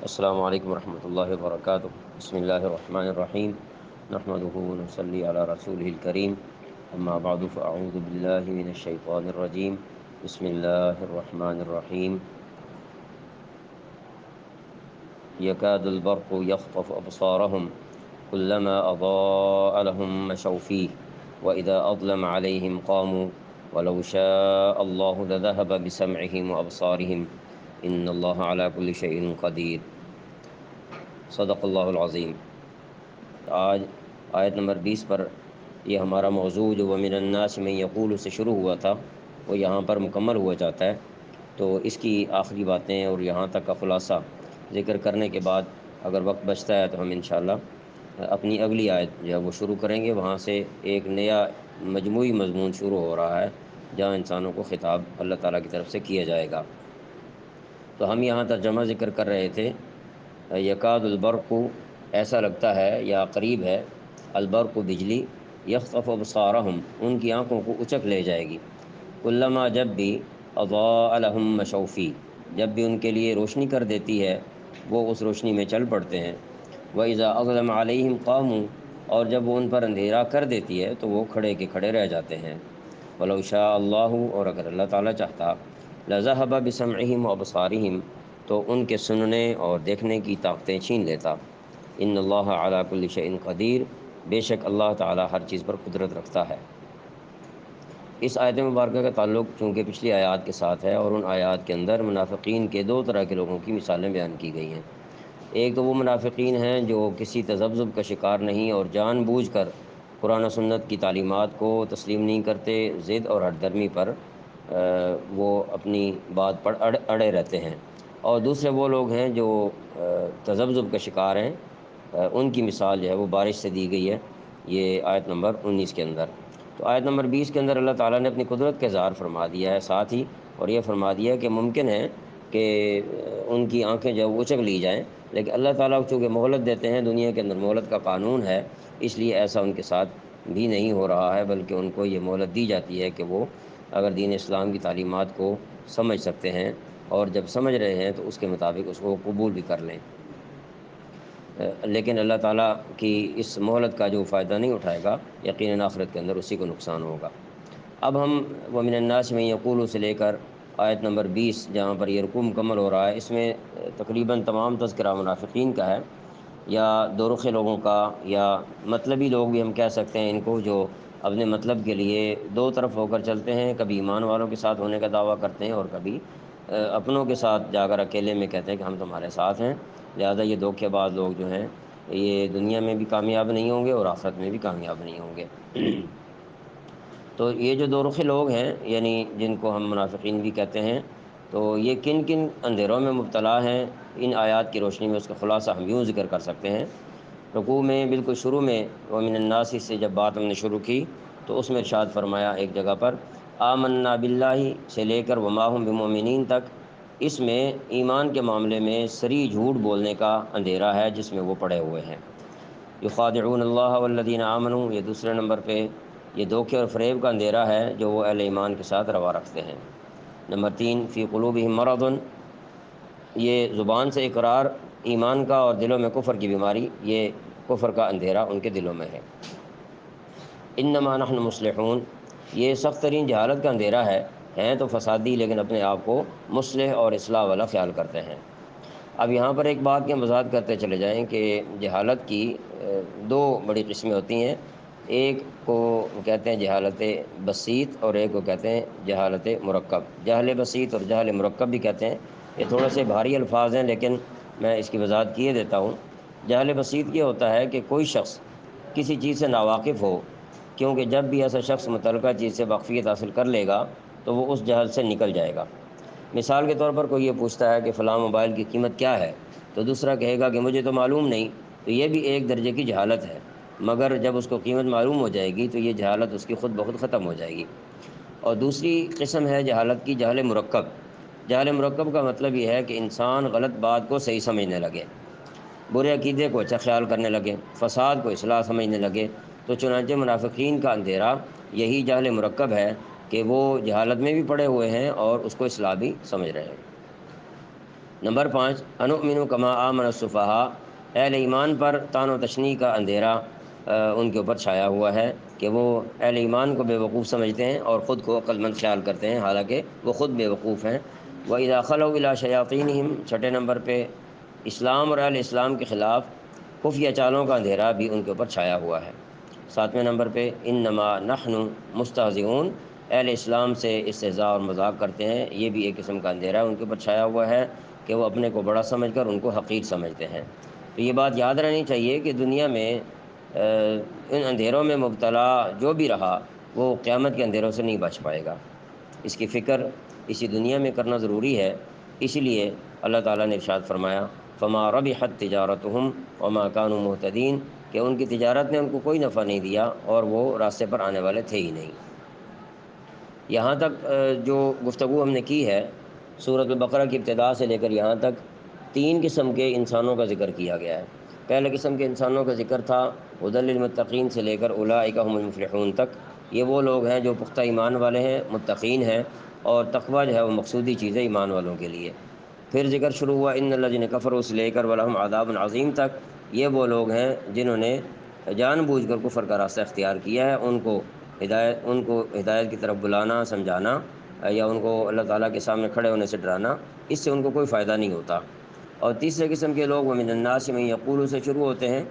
السلام علیکم ورحمۃ اللہ وبرکاتہ۔ بسم اللہ الرحمن الرحیم، نحمده ونصلی علی رسوله الکریم، اما بعد فاعوذ باللہ من الشیطان الرجیم، بسم اللہ الرحمن الرحیم۔ یکاد البرق یخطف ابصارهم كلما اضاء لهم مشوا فیہ واذا اظلم علیہم قاموا ولو شاء اللہ لذهب بسمعهم وابصارهم ان اللہ علی کل شیء قدیر۔ صدق اللہ العظیم۔ آج آیت نمبر 20 پر یہ ہمارا موضوع جو وَمِنَ النَّاسِ مَن یقول سے شروع ہوا تھا وہ یہاں پر مکمل ہوا جاتا ہے۔ تو اس کی آخری باتیں اور یہاں تک کا خلاصہ ذکر کرنے کے بعد اگر وقت بچتا ہے تو ہم انشاءاللہ اپنی اگلی آیت جو ہے وہ شروع کریں گے۔ وہاں سے ایک نیا مجموعی مضمون شروع ہو رہا ہے جہاں انسانوں کو خطاب اللہ تعالیٰ کی طرف سے کیا جائے گا۔ تو ہم یہاں ترجمہ ذکر کر رہے تھے، یکاد البرق، ایسا لگتا ہے یا قریب ہے، البرق بجلی، یخطف ابصارہم، ان کی آنکھوں کو اچک لے جائے گی، کلما، جب بھی، اضاء لہم مشوا فیہ، جب بھی ان کے لیے روشنی کر دیتی ہے وہ اس روشنی میں چل پڑتے ہیں، وَإِذَا أَظْلَمَ عَلَيْهِمْ قَامُوا، اور جب وہ ان پر اندھیرا کر دیتی ہے تو وہ کھڑے کے کھڑے رہ جاتے ہیں، وَلَوْ شَاءَ اللَّهُ، اور اگر اللہ تعالیٰ چاہتا، لَذَهَبَ بِسَمْعِهِمْ وَأَبْصَارِهِمْ، تو ان کے سننے اور دیکھنے کی طاقتیں چھین لیتا۔ ان اللہ علی کل شیء قدیر، بے شک اللہ تعالیٰ ہر چیز پر قدرت رکھتا ہے۔ اس آیت مبارکہ کا تعلق چونکہ پچھلی آیات کے ساتھ ہے، اور ان آیات کے اندر منافقین کے دو طرح کے لوگوں کی مثالیں بیان کی گئی ہیں۔ ایک تو وہ منافقین ہیں جو کسی تذبذب کا شکار نہیں اور جان بوجھ کر قرآن و سنت کی تعلیمات کو تسلیم نہیں کرتے، ضد اور ہٹ درمی پر وہ اپنی بات پر اڑے رہتے ہیں، اور دوسرے وہ لوگ ہیں جو تذبذب کا شکار ہیں۔ ان کی مثال جو ہے وہ بارش سے دی گئی ہے، یہ آیت نمبر 19 کے اندر۔ تو آیت نمبر 20 کے اندر اللہ تعالیٰ نے اپنی قدرت کا اظہار فرما دیا ہے، ساتھ ہی اور یہ فرما دیا کہ ممکن ہے کہ ان کی آنکھیں جو اچک لی جائیں، لیکن اللہ تعالیٰ چونکہ مہلت دیتے ہیں، دنیا کے اندر مہلت کا قانون ہے، اس لیے ایسا ان کے ساتھ بھی نہیں ہو رہا ہے، بلکہ ان کو یہ مہلت دی جاتی ہے کہ وہ اگر دین اسلام کی تعلیمات کو سمجھ سکتے ہیں، اور جب سمجھ رہے ہیں تو اس کے مطابق اس کو قبول بھی کر لیں۔ لیکن اللہ تعالیٰ کی اس مہلت کا جو فائدہ نہیں اٹھائے گا، یقیناً آخرت کے اندر اسی کو نقصان ہوگا۔ اب ہم وَمِنَ النَّاسِ مَن یقول سے لے کر آیت نمبر 20 جہاں پر یہ رکوع مکمل ہو رہا ہے، اس میں تقریباً تمام تذکرہ منافقین کا ہے، یا دو رخ لوگوں کا، یا مطلبی لوگ بھی ہم کہہ سکتے ہیں ان کو، جو اپنے مطلب کے لیے دو طرف ہو کر چلتے ہیں، کبھی ایمان والوں کے ساتھ ہونے کا دعویٰ کرتے ہیں اور کبھی اپنوں کے ساتھ جا کر اکیلے میں کہتے ہیں کہ ہم تمہارے ساتھ ہیں۔ لہذا یہ دھوکے باز لوگ جو ہیں یہ دنیا میں بھی کامیاب نہیں ہوں گے اور آخرت میں بھی کامیاب نہیں ہوں گے۔ تو یہ جو دو رخ لوگ ہیں، یعنی جن کو ہم منافقین بھی کہتے ہیں، تو یہ کن کن اندھیروں میں مبتلا ہیں، ان آیات کی روشنی میں اس کا خلاصہ ہم یوں ذکر کر سکتے ہیں۔ رکوع میں بالکل شروع میں وَمِنَ النَّاسِ سے جب بات ہم نے شروع کی تو اس میں ارشاد فرمایا ایک جگہ پر آمنا باللہ سے لے کر وما ہم بمؤمنین تک، اس میں ایمان کے معاملے میں صریح جھوٹ بولنے کا اندھیرا ہے جس میں وہ پڑے ہوئے ہیں۔ یخادعون اللہ والذین آمنوا، یہ دوسرے نمبر پہ یہ دھوکے اور فریب کا اندھیرا ہے جو وہ اہل ایمان کے ساتھ روا رکھتے ہیں۔ نمبر 3 فی قلوبہم مرض، یہ زبان سے اقرار ایمان کا اور دلوں میں کفر کی بیماری، یہ کفر کا اندھیرا ان کے دلوں میں ہے۔ انما نحن مصلحون، یہ سخت ترین جہالت کا اندھیرا ہے، ہیں تو فسادی لیکن اپنے آپ کو مصلح اور اصلاح والا خیال کرتے ہیں۔ اب یہاں پر ایک بات کی ہم وضاحت کرتے چلے جائیں کہ جہالت کی دو بڑی قسمیں ہوتی ہیں، ایک کو کہتے ہیں جہالت بسیط اور ایک کو کہتے ہیں جہالت مرکب۔ جہل بسیط اور جہل مرکب بھی کہتے ہیں، یہ تھوڑے سے بھاری الفاظ ہیں لیکن میں اس کی وضاحت کیے دیتا ہوں۔ جہل بسیط یہ ہوتا ہے کہ کوئی شخص کسی چیز سے ناواقف ہو، کیونکہ جب بھی ایسا شخص متعلقہ چیز سے واقفیت حاصل کر لے گا تو وہ اس جہل سے نکل جائے گا۔ مثال کے طور پر کوئی یہ پوچھتا ہے کہ فلاں موبائل کی قیمت کیا ہے، تو دوسرا کہے گا کہ مجھے تو معلوم نہیں، تو یہ بھی ایک درجے کی جہالت ہے، مگر جب اس کو قیمت معلوم ہو جائے گی تو یہ جہالت اس کی خود بخود ختم ہو جائے گی۔ اور دوسری قسم ہے جہالت کی جہل مرکب۔ جہل مرکب کا مطلب یہ ہے کہ انسان غلط بات کو صحیح سمجھنے لگے، برے عقیدے کو اچھا خیال کرنے لگے، فساد کو اصلاح سمجھنے لگے۔ تو چنانچہ منافقین کا اندھیرا یہی جہل مرکب ہے کہ وہ جہالت میں بھی پڑے ہوئے ہیں اور اس کو اصلاح بھی سمجھ رہے ہیں۔ نمبر 5، انؤمن کما آمن السفہاء، اہل ایمان پر طعن و تشنیع کا اندھیرا ان کے اوپر چھایا ہوا ہے کہ وہ اہل ایمان کو بے وقوف سمجھتے ہیں اور خود کو عقل مند خیال کرتے ہیں، حالانکہ وہ خود بے وقوف ہیں۔ وَإِذَا خَلَوْا إِلَىٰ شَيَاطِينِهِمْ، چھٹے نمبر پہ اسلام اور اہل اسلام کے خلاف خفیہ چالوں کا اندھیرا بھی ان کے اوپر چھایا ہوا ہے۔ ساتویں نمبر پہ انما نحن مستہزئون، اہل اسلام سے استہزاء اور مذاق کرتے ہیں، یہ بھی ایک قسم کا اندھیرا ان کے اوپر چھایا ہوا ہے کہ وہ اپنے کو بڑا سمجھ کر ان کو حقیر سمجھتے ہیں۔ تو یہ بات یاد رہنی چاہیے کہ دنیا میں ان اندھیروں میں مبتلا جو بھی رہا وہ قیامت کے اندھیروں سے نہیں بچ پائے گا۔ اس کی فکر اسی دنیا میں کرنا ضروری ہے۔ اسی لیے اللہ تعالیٰ نے ارشاد فرمایا فما ربحت تجارتہم وما کانوا مہتدین، کہ ان کی تجارت نے ان کو کوئی نفع نہیں دیا اور وہ راستے پر آنے والے تھے ہی نہیں۔ یہاں تک جو گفتگو ہم نے کی ہے سورۃ البقرہ کی ابتدا سے لے کر یہاں تک 3 قسم کے انسانوں کا ذکر کیا گیا ہے۔ پہلے قسم کے انسانوں کا ذکر تھا ھدی للمتقین سے لے کر اولئک هم المفلحون تک، یہ وہ لوگ ہیں جو پختہ ایمان والے ہیں، متقین ہیں، اور تقوی جو ہے وہ مقصودی چیز ہے ایمان والوں کے لیے۔ پھر ذکر شروع ہوا ان الذین کفروا سے لے کر ولہم عذاب عظیم تک، یہ وہ لوگ ہیں جنہوں نے جان بوجھ کر کفر کا راستہ اختیار کیا ہے، ان کو ہدایت کی طرف بلانا، سمجھانا یا ان کو اللہ تعالیٰ کے سامنے کھڑے ہونے سے ڈرانا، اس سے ان کو کوئی فائدہ نہیں ہوتا۔ اور تیسرے قسم کے لوگ ومن الناس من یقول سے شروع ہوتے ہیں،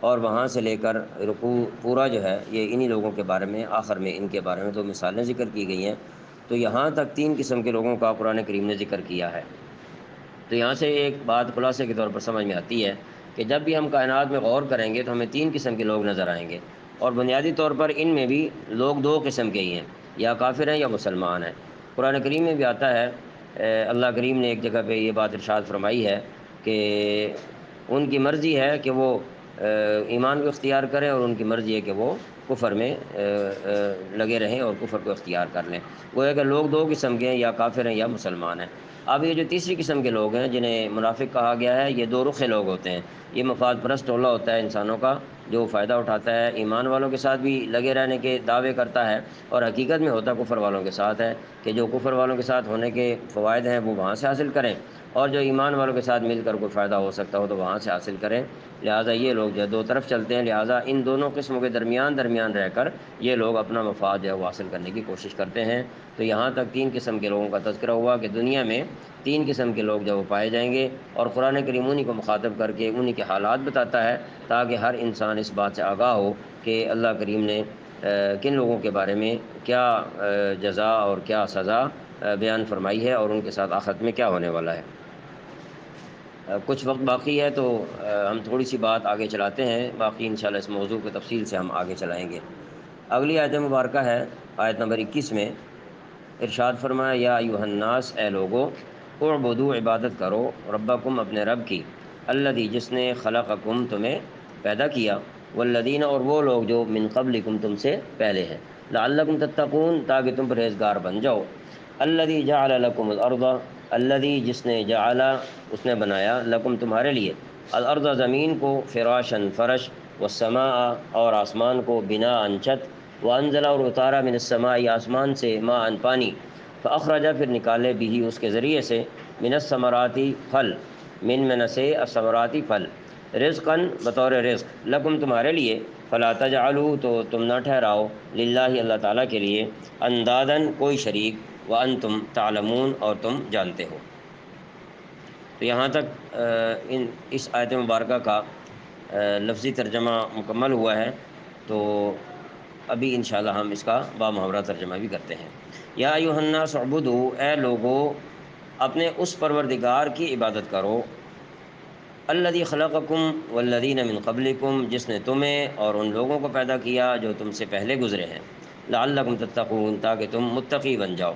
اور وہاں سے لے کر رکوع پورا جو ہے یہ انہی لوگوں کے بارے میں، آخر میں ان کے بارے میں 2 مثالیں ذکر کی گئی ہیں۔ تو یہاں تک 3 قسم کے لوگوں کا قرآن کریم نے ذکر کیا ہے۔ تو یہاں سے ایک بات خلاصے کے طور پر سمجھ میں آتی ہے کہ جب بھی ہم کائنات میں غور کریں گے تو ہمیں 3 قسم کے لوگ نظر آئیں گے، اور بنیادی طور پر ان میں بھی لوگ 2 قسم کے ہی ہیں، یا کافر ہیں یا مسلمان ہیں۔ قرآن کریم میں بھی آتا ہے، اللہ کریم نے ایک جگہ پہ یہ بات ارشاد فرمائی ہے کہ ان کی مرضی ہے کہ وہ ایمان کو اختیار کریں، اور ان کی مرضی ہے کہ وہ کفر میں لگے رہیں اور کفر کو اختیار کر لیں۔ وہ ہے کہ لوگ 2 قسم کے ہیں، یا کافر ہیں یا مسلمان ہیں۔ اب یہ جو تیسری قسم کے لوگ ہیں جنہیں منافق کہا گیا ہے، یہ 2 رخے لوگ ہوتے ہیں۔ یہ مفاد پرست ٹولہ ہوتا ہے انسانوں کا جو فائدہ اٹھاتا ہے، ایمان والوں کے ساتھ بھی لگے رہنے کے دعوے کرتا ہے، اور حقیقت میں ہوتا کفر والوں کے ساتھ ہے کہ جو کفر والوں کے ساتھ ہونے کے فوائد ہیں وہ وہاں سے حاصل کریں، اور جو ایمان والوں کے ساتھ مل کر کوئی فائدہ ہو سکتا ہو تو وہاں سے حاصل کریں۔ لہٰذا یہ لوگ جو 2 طرف چلتے ہیں، لہٰذا ان دونوں قسموں کے درمیان رہ کر یہ لوگ اپنا مفاد جو ہے وہ حاصل کرنے کی کوشش کرتے ہیں۔ تو یہاں تک 3 قسم کے لوگوں کا تذکرہ ہوا کہ دنیا میں 3 قسم کے لوگ جو وہ پائے جائیں گے، اور قرآن کریم انہی کو مخاطب کر کے انہی کے حالات بتاتا ہے تاکہ ہر انسان اس بات سے آگاہ ہو کہ اللہ کریم نے کن لوگوں کے بارے میں کیا جزا اور کیا سزا بیان فرمائی ہے، اور ان کے ساتھ آخرت میں کیا ہونے والا ہے۔ کچھ وقت باقی ہے تو ہم تھوڑی سی بات آگے چلاتے ہیں، باقی انشاءاللہ اس موضوع کو تفصیل سے ہم آگے چلائیں گے۔ اگلی آیت مبارکہ ہے آیت نمبر 21 میں، ارشاد فرمایا یا ایھا الناس، اے لوگو، اعبدوا، عبادت کرو، ربکم، اپنے رب کی، الذی، جس نے خلقکم، تمہیں پیدا کیا، والذین، اور وہ لوگ جو من قبلکم، تم سے پہلے ہیں، لعلکم تتقون، تاکہ تم پرہیزگار بن جاؤ۔ الذی جعل لکم الارض، الذی، جس نے، جعل، اس نے بنایا، لکم، تمہارے لیے، الارض، زمین کو، فراشن، فرش، والسماء، اور آسمان کو، بناء، چھت، وانزل، اور اتارا، من السماء، آسمان سے، ماء، پانی، فاخرج، پھر نکالے، بھی، اس کے ذریعے سے، من الثمرات، پھل، من سے، الثمرات، پھل، رزقاً، بطور رزق، لکم، تمہارے لیے، فلا تجعلوا، تو تم نہ ٹھہراؤ، للہ، اللہ تعالیٰ کے لیے، انداداً، کوئی شریک، وانتم تعلمون، اور تم جانتے ہو۔ تو یہاں تک اس آیت مبارکہ کا لفظی ترجمہ مکمل ہوا ہے، تو ابھی انشاءاللہ ہم اس کا بامحاورہ ترجمہ بھی کرتے ہیں۔ یا ایھا الناس اعبدوا، اے لوگو، اپنے اس پروردگار کی عبادت کرو، الذی خلقکم والذین من قبلکم، جس نے تمہیں اور ان لوگوں کو پیدا کیا جو تم سے پہلے گزرے ہیں، لعلکم تتقون، تاکہ تم متقی بن جاؤ۔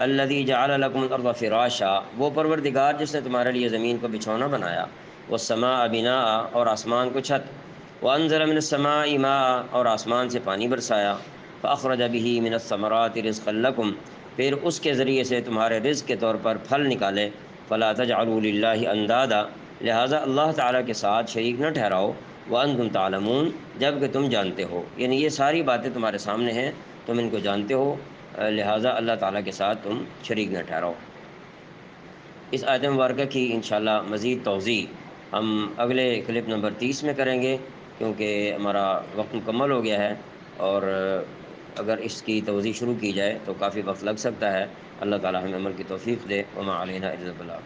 الذی جعل لکم الارض فراشا، وہ پروردگار جس نے تمہارے لیے زمین کو بچھونا بنایا، والسماء بناء، اور آسمان کو چھت، وانزل من السماء ماء، اور آسمان سے پانی برسایا، فاخرج به من الثمرات رزقا لکم، پھر اس کے ذریعے سے تمہارے رزق کے طور پر پھل نکالے، فلا تجعلوا للہ اندادا، لہٰذا اللہ تعالیٰ کے ساتھ شریک نہ ٹھہراؤ، وانتم تعلمون، جب کہ تم جانتے ہو، یعنی یہ ساری باتیں تمہارے سامنے ہیں، تم ان کو جانتے ہو، لہٰذا اللہ تعالیٰ کے ساتھ تم شریک نہ ٹھہراؤ۔ اس آیت مبارکہ کی انشاءاللہ مزید توضیح ہم اگلے کلپ نمبر 30 میں کریں گے، کیونکہ ہمارا وقت مکمل ہو گیا ہے، اور اگر اس کی توضیح شروع کی جائے تو کافی وقت لگ سکتا ہے۔ اللہ تعالی ہمیں عمل کی توفیق دے۔ وما علینا الا البلاغ۔